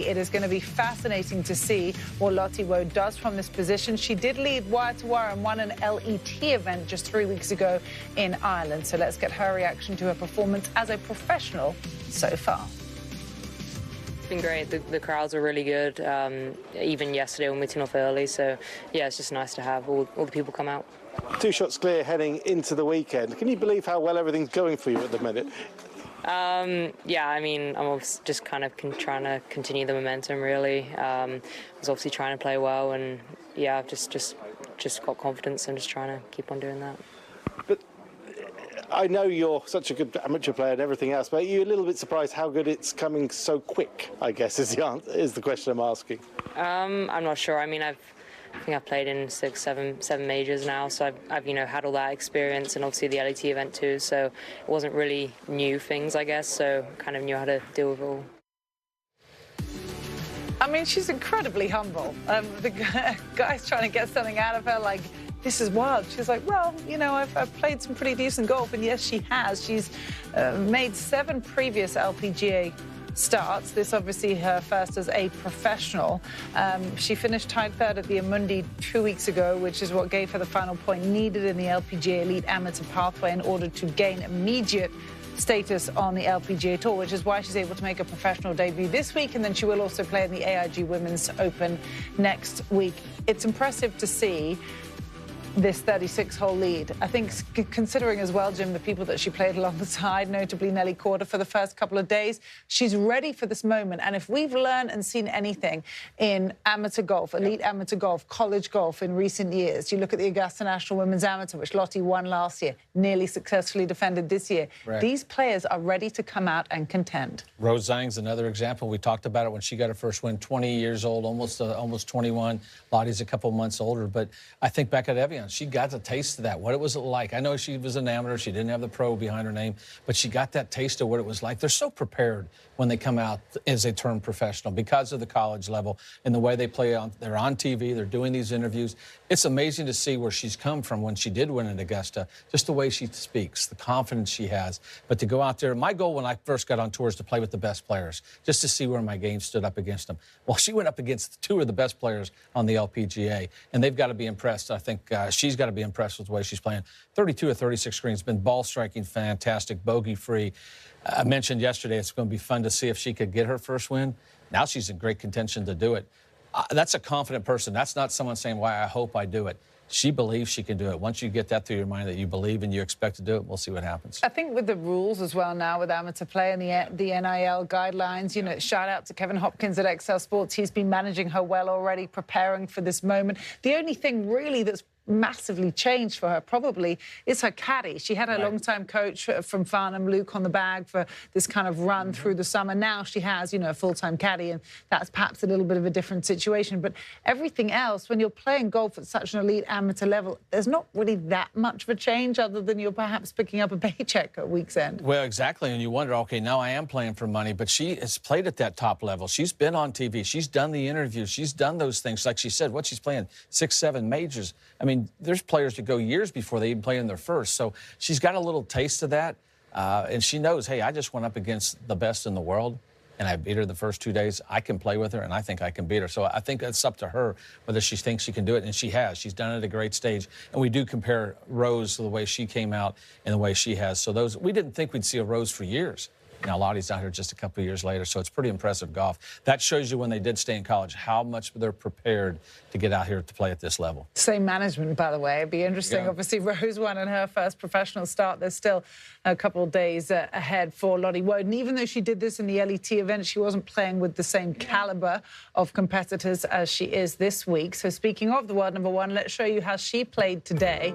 It is going to be fascinating to see what Lottie Woad does from this position. She did lead wire-to-wire and won an LET event just 3 weeks ago in Ireland. So let's get her reaction to her performance as a professional so far. It's been great. The crowds are really good, even yesterday when we turned off early. So, yeah, it's just nice to have all the people come out. 2 shots clear heading into the weekend. Can you believe how well everything's going for you at the minute? Yeah, I mean, I'm just kind of trying to continue the momentum, really. I was obviously trying to play well, and yeah, I've just got confidence and just trying to keep on doing that. But I know you're such a good amateur player and everything else, but are you a little bit surprised how good it's coming so quick, I guess, is the question I'm asking. I'm not sure. I mean, I think I've played in 6, 7 majors now, so I've had all that experience, and obviously the LET event too, so it wasn't really new things, I guess, so kind of knew how to deal with it all. I mean, she's incredibly humble. The guy's trying to get something out of her, like, this is wild. She's like, well, you know, I've played some pretty decent golf, and yes, she has. She's made 7 previous LPGA starts. This obviously her first as a professional. She finished tied 3rd at the Amundi 2 weeks ago, which is what gave her the final point needed in the LPGA Elite Amateur pathway in order to gain immediate status on the LPGA Tour, which is why she's able to make a professional debut this week, and then she will also play in the AIG Women's Open next week. It's impressive to see this 36-hole lead. I think considering as well, Jim, the people that she played alongside, notably Nelly Korda for the first couple of days, she's ready for this moment. And if we've learned and seen anything in amateur golf, elite amateur golf, college golf in recent years, you look at the Augusta National Women's Amateur, which Lottie won last year, nearly successfully defended this year. Right. These players are ready to come out and contend. Rose Zhang's another example. We talked about it when she got her first win, 20 years old, almost 21. Lottie's a couple months older, but I think back at Evian, she got a taste of that. What it was like. I know she was an amateur. She didn't have the pro behind her name, but she got that taste of what it was like. They're so prepared when they come out as a turned professional because of the college level and the way they play. They're on TV. They're doing these interviews. It's amazing to see where she's come from when she did win at Augusta, just the way she speaks, the confidence she has. But to go out there, my goal when I first got on tour is to play with the best players, just to see where my game stood up against them. Well, she went up against 2 of the best players on the LPGA, and they've got to be impressed. I think she's got to be impressed with the way she's playing. 32 of 36 screens, been ball striking fantastic, bogey-free. I mentioned yesterday it's going to be fun to see if she could get her first win. Now she's in great contention to do it. That's a confident person. That's not someone saying, why, I hope I do it. She believes she can do it. Once you get that through your mind that you believe and you expect to do it, we'll see what happens. I think with the rules as well now with amateur play and the NIL guidelines, you know, shout out to Kevin Hopkins at XL Sports. He's been managing her well already, preparing for this moment. The only thing really that's massively changed for her probably is her caddy. She had her longtime coach from Farnham, Luke, on the bag for this kind of run through the summer. Now she has, you know, a full-time caddy, and that's perhaps a little bit of a different situation. But everything else, when you're playing golf at such an elite amateur level, there's not really that much of a change other than you're perhaps picking up a paycheck at week's end. Well, exactly. And you wonder, okay, now I am playing for money, but she has played at that top level. She's been on TV. She's done the interviews. She's done those things. Like she said, what she's playing, 6, 7 majors. I mean, there's players that go years before they even play in their first. So she's got a little taste of that. And she knows, hey, I just went up against the best in the world, and I beat her the first 2 days. I can play with her, and I think I can beat her. So I think it's up to her whether she thinks she can do it, and she has. She's done it at a great stage. And we do compare Rose to the way she came out and the way she has. So those, we didn't think we'd see a Rose for years. Now, Lottie's out here just a couple of years later, so it's pretty impressive golf. That shows you when they did stay in college how much they're prepared to get out here to play at this level. Same management, by the way. It'd be interesting. Yeah. Obviously, Rose won in her first professional start. There's still a couple of days ahead for Lottie Woad. And even though she did this in the LET event, she wasn't playing with the same caliber of competitors as she is this week. So speaking of the world number 1, let's show you how she played today.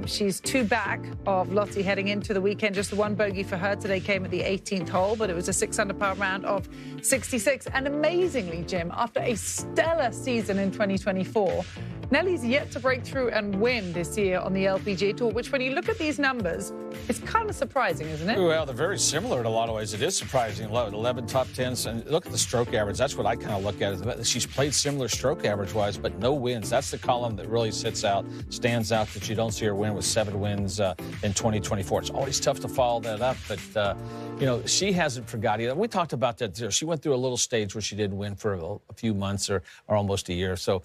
She's 2 back of Lottie heading into the weekend. Just the 1 bogey for her today came at the 18th hole, but it was a 6 under par round of 66. And amazingly, Jim, after a stellar season in 2024, Nelly's yet to break through and win this year on the LPGA Tour, which when you look at these numbers, It's kind of surprising, isn't it? Well, they're very similar in a lot of ways. It is surprising. 11 top 10s. And look at the stroke average. That's what I kind of look at. She's played similar stroke average-wise, but no wins. That's the column that really stands out that you don't see her win with 7 wins in 2024. It's always tough to follow that up, but, you know, she hasn't forgotten either. We talked about that, too. She went through a little stage where she didn't win for a few months or almost a year. So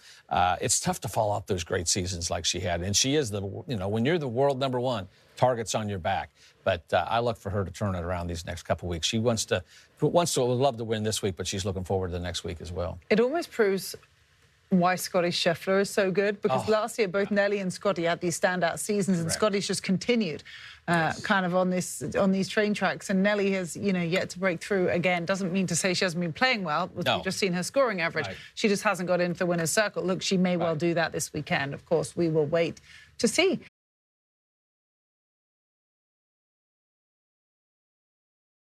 it's tough to follow up those great seasons like she had. And she is when you're the world #1, targets on your back. But I look for her to turn it around these next couple of weeks. She would love to win this week, but she's looking forward to the next week as well. It almost proves why Scotty Scheffler is so good, because last year both Nelly and Scotty had these standout seasons, and Scotty's just continued kind of on these train tracks, and Nelly has yet to break through again. Doesn't mean to say she hasn't been playing well. We've just seen her scoring average. She just hasn't got into the winner's circle. Look, she may well do that this weekend. Of course, we will wait to see.